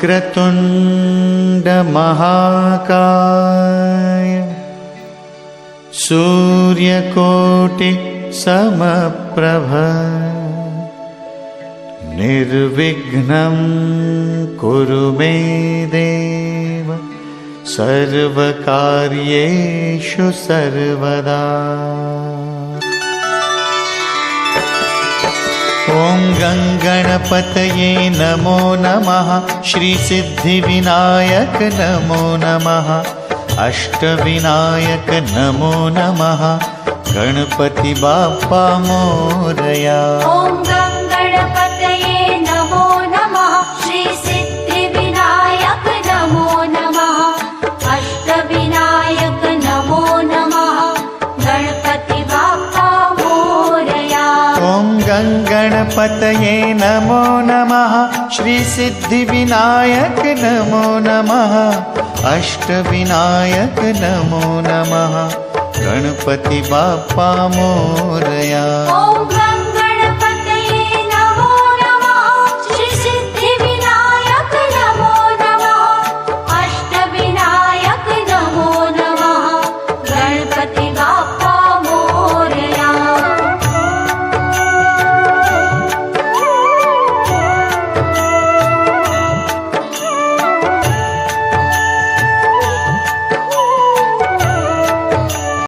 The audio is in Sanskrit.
वक्रतुण्ड महाकाय सूर्यकोटि समप्रभ निर्विघ्नं कुरु मे देव सर्वकार्येषु सर्वदा। ॐ गणपतये नमो नमः। श्रीसिद्धिविनायक नमो नमः। अष्टविनायक नमो नमः। गणपति बाप्पा मोरया। ॐ गणपतये नमो नमः। श्रीसिद्धिविनायक नमो नमः। अष्टविनायक नमो नमः। गणपति बाप्पा मोरया। ॐ गणपतये नमो नमः। श्रीसिद्धिविनायक नमो नमः। अष्टविनायक नमो नमः। गणपति बाप्पा मोरया।